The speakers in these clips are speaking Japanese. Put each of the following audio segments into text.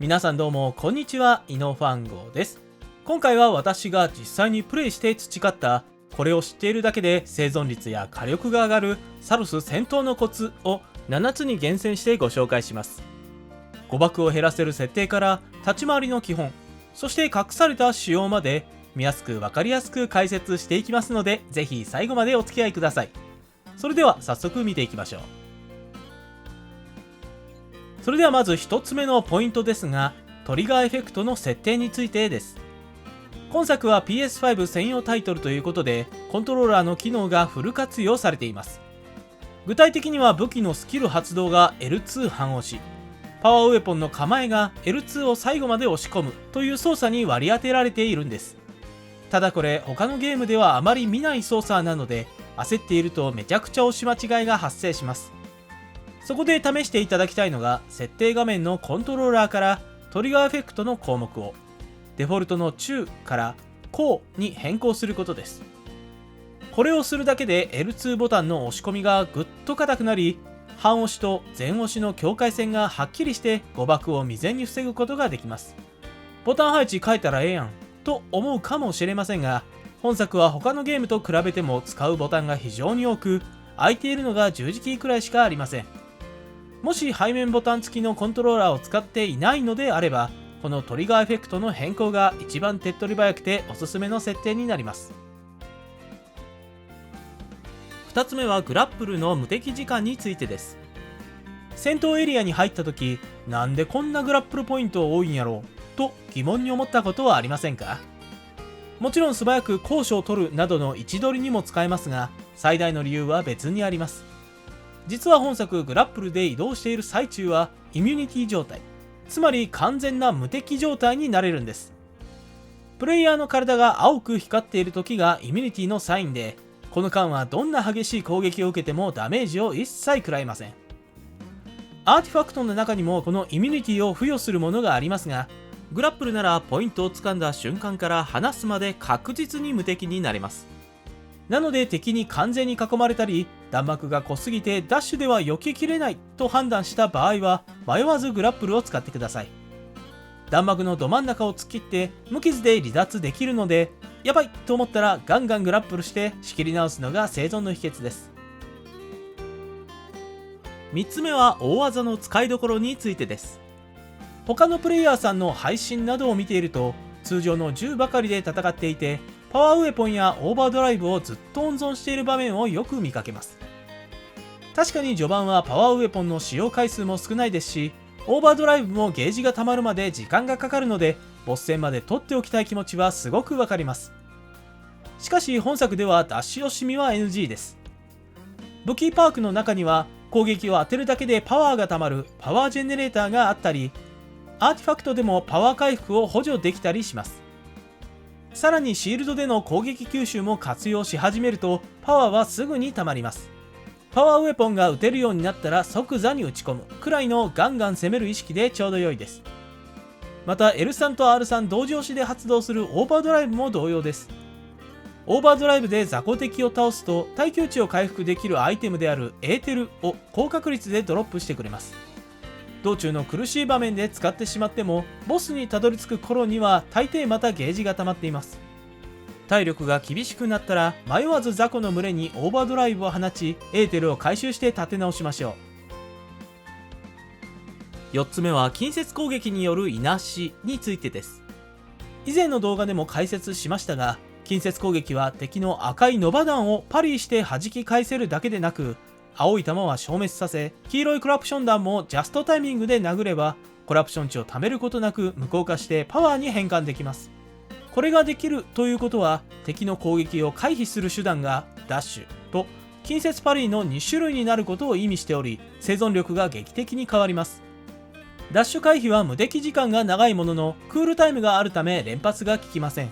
皆さんどうもこんにちは、イノファンゴです。今回は私が実際にプレイして培ったこれを知っているだけで生存率や火力が上がるサロス戦闘のコツを7つに厳選してご紹介します。誤爆を減らせる設定から立ち回りの基本、そして隠された仕様まで見やすく分かりやすく解説していきますので、ぜひ最後までお付き合いください。それでは早速見ていきましょう。それではまず1つ目のポイントですが、トリガーエフェクトの設定についてです。今作は PS5 専用タイトルということで、コントローラーの機能がフル活用されています。具体的には武器のスキル発動が L2 半押し、パワーウェポンの構えが L2 を最後まで押し込むという操作に割り当てられているんです。ただこれ他のゲームではあまり見ない操作なので、焦っているとめちゃくちゃ押し間違いが発生します。そこで試していただきたいのが、設定画面のコントローラーからトリガーエフェクトの項目をデフォルトの中から高に変更することです。これをするだけで L2 ボタンの押し込みがぐっと硬くなり、半押しと前押しの境界線がはっきりして誤爆を未然に防ぐことができます。ボタン配置変えたらええやんと思うかもしれませんが、本作は他のゲームと比べても使うボタンが非常に多く、空いているのが十字キーくらいしかありません。もし背面ボタン付きのコントローラーを使っていないのであれば、このトリガーエフェクトの変更が一番手っ取り早くておすすめの設定になります。2つ目はグラップルの無敵時間についてです。戦闘エリアに入った時、なんでこんなグラップルポイント多いんやろうと疑問に思ったことはありませんか？もちろん素早く高所を取るなどの位置取りにも使えますが、最大の理由は別にあります。実は本作グラップルで移動している最中はイミュニティ状態、つまり完全な無敵状態になれるんです。プレイヤーの体が青く光っている時がイミュニティのサインで、この間はどんな激しい攻撃を受けてもダメージを一切食らいません。アーティファクトの中にもこのイミュニティを付与するものがありますが、グラップルならポイントを掴んだ瞬間から離すまで確実に無敵になれます。なので敵に完全に囲まれたり、弾幕が濃すぎてダッシュでは避けきれないと判断した場合は迷わずグラップルを使ってください。弾幕のど真ん中を突っ切って無傷で離脱できるので、やばいと思ったらガンガングラップルして仕切り直すのが生存の秘訣です。3つ目は大技の使いどころについてです。他のプレイヤーさんの配信などを見ていると、通常の銃ばかりで戦っていて、パワーウェポンやオーバードライブをずっと温存している場面をよく見かけます。確かに序盤はパワーウェポンの使用回数も少ないですし、オーバードライブもゲージが溜まるまで時間がかかるので、ボス戦まで取っておきたい気持ちはすごくわかります。しかし本作ではダッシュ惜しみは NG です。武器パークの中には攻撃を当てるだけでパワーが溜まるパワージェネレーターがあったり、アーティファクトでもパワー回復を補助できたりします。さらにシールドでの攻撃吸収も活用し始めると、パワーはすぐに溜まります。パワーウェポンが撃てるようになったら即座に打ち込むくらいのガンガン攻める意識でちょうど良いです。また L3 と R3 同時押しで発動するオーバードライブも同様です。オーバードライブで雑魚敵を倒すと耐久値を回復できるアイテムであるエーテルを高確率でドロップしてくれます。道中の苦しい場面で使ってしまっても、ボスにたどり着く頃には大抵またゲージが溜まっています。体力が厳しくなったら迷わず雑魚の群れにオーバードライブを放ち、エーテルを回収して立て直しましょう。4つ目は近接攻撃によるいなしについてです。以前の動画でも解説しましたが、近接攻撃は敵の赤いノバ弾をパリーして弾き返せるだけでなく、青い弾は消滅させ、黄色いコラプション弾もジャストタイミングで殴ればコラプション値を貯めることなく無効化してパワーに変換できます。これができるということは、敵の攻撃を回避する手段がダッシュと近接パリーの2種類になることを意味しており、生存力が劇的に変わります。ダッシュ回避は無敵時間が長いもののクールタイムがあるため連発が効きません。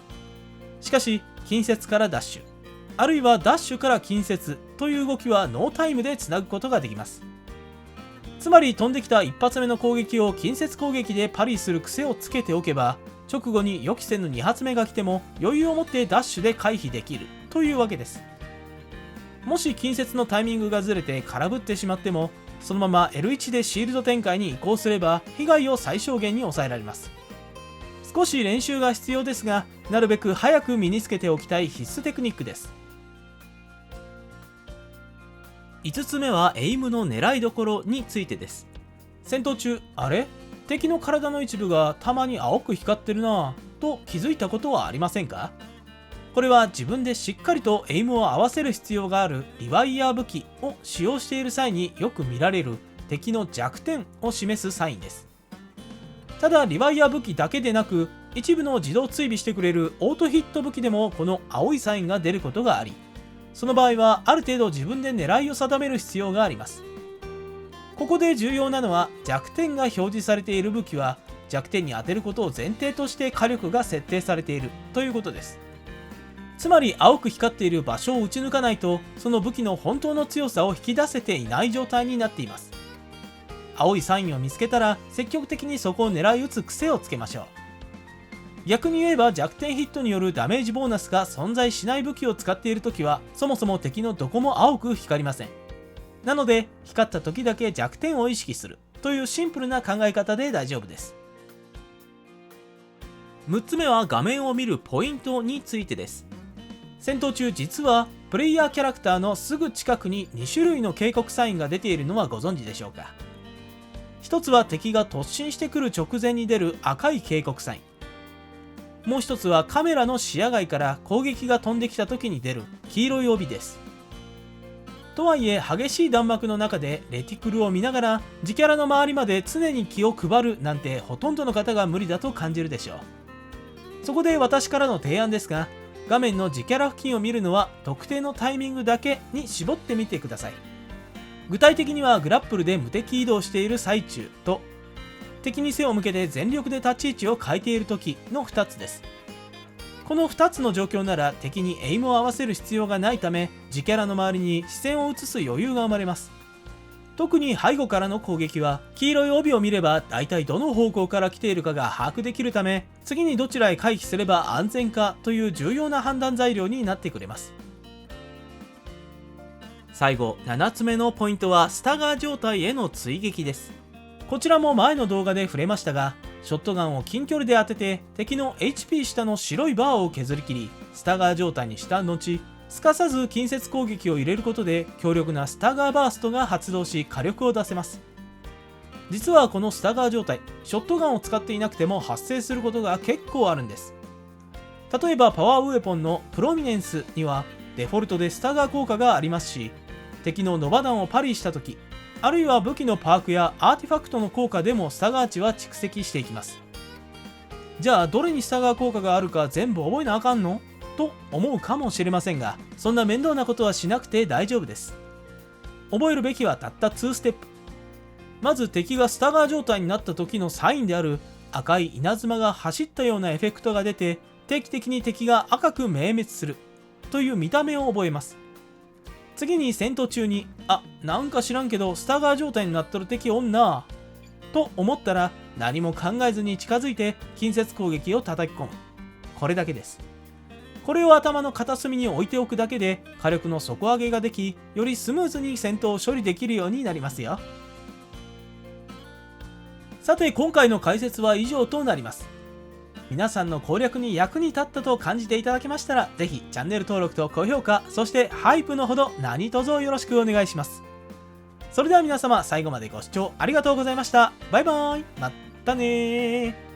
しかし近接からダッシュ、あるいはダッシュから近接という動きはノータイムでつなぐことができます。つまり飛んできた一発目の攻撃を近接攻撃でパリする癖をつけておけば、直後に予期せぬ2発目が来ても余裕を持ってダッシュで回避できるというわけです。もし近接のタイミングがずれて空振ってしまっても、そのまま L1 でシールド展開に移行すれば被害を最小限に抑えられます。少し練習が必要ですが、なるべく早く身につけておきたい必須テクニックです。5つ目はエイムの狙いどころについてです。戦闘中、あれ？敵の体の一部がたまに青く光ってるなぁと気づいたことはありませんか？これは自分でしっかりとエイムを合わせる必要があるリワイヤー武器を使用している際によく見られる敵の弱点を示すサインです。ただリワイヤー武器だけでなく、一部の自動追尾してくれるオートヒット武器でもこの青いサインが出ることがあり、その場合はある程度自分で狙いを定める必要があります。ここで重要なのは、弱点が表示されている武器は弱点に当てることを前提として火力が設定されているということです。つまり青く光っている場所を撃ち抜かないと、その武器の本当の強さを引き出せていない状態になっています。青いサインを見つけたら積極的にそこを狙い撃つ癖をつけましょう。逆に言えば弱点ヒットによるダメージボーナスが存在しない武器を使っているときは、そもそも敵のどこも青く光りません。なので光った時だけ弱点を意識するというシンプルな考え方で大丈夫です。6つ目は画面を見るポイントについてです。戦闘中、実はプレイヤーキャラクターのすぐ近くに2種類の警告サインが出ているのはご存知でしょうか。一つは敵が突進してくる直前に出る赤い警告サイン。もう一つはカメラの視野外から攻撃が飛んできた時に出る黄色い帯です。とはいえ激しい弾幕の中でレティクルを見ながら自キャラの周りまで常に気を配るなんてほとんどの方が無理だと感じるでしょう。そこで私からの提案ですが、画面の自キャラ付近を見るのは特定のタイミングだけに絞ってみてください。具体的にはグラップルで無敵移動している最中と、敵に背を向けて全力で立ち位置を変えている時の2つです。この2つの状況なら敵にエイムを合わせる必要がないため、自キャラの周りに視線を移す余裕が生まれます。特に背後からの攻撃は黄色い帯を見れば大体どの方向から来ているかが把握できるため、次にどちらへ回避すれば安全かという重要な判断材料になってくれます。最後7つ目のポイントはスタガー状態への追撃です。こちらも前の動画で触れましたが、ショットガンを近距離で当てて敵の HP 下の白いバーを削り切りスタガー状態にした後、すかさず近接攻撃を入れることで強力なスタガーバーストが発動し火力を出せます。実はこのスタガー状態、ショットガンを使っていなくても発生することが結構あるんです。例えばパワーウェポンのプロミネンスにはデフォルトでスタガー効果がありますし、敵のノバ弾をパリした時、あるいは武器のパークやアーティファクトの効果でもスタガー値は蓄積していきます。じゃあどれにスタガー効果があるか全部覚えなあかんのと思うかもしれませんが、そんな面倒なことはしなくて大丈夫です。覚えるべきはたった2ステップ。まず敵がスタガー状態になった時のサインである赤い稲妻が走ったようなエフェクトが出て、定期的に敵が赤く明滅するという見た目を覚えます。次に戦闘中に、なんか知らんけどスタガー状態になっとる敵おんなと思ったら、何も考えずに近づいて近接攻撃を叩き込む。これだけです。これを頭の片隅に置いておくだけで火力の底上げができ、よりスムーズに戦闘を処理できるようになりますよ。さて今回の解説は以上となります。皆さんの攻略に役に立ったと感じていただけましたら、ぜひチャンネル登録と高評価、そしてハイプのほど何卒よろしくお願いします。それでは皆様最後までご視聴ありがとうございました。バイバーイ。まったねー。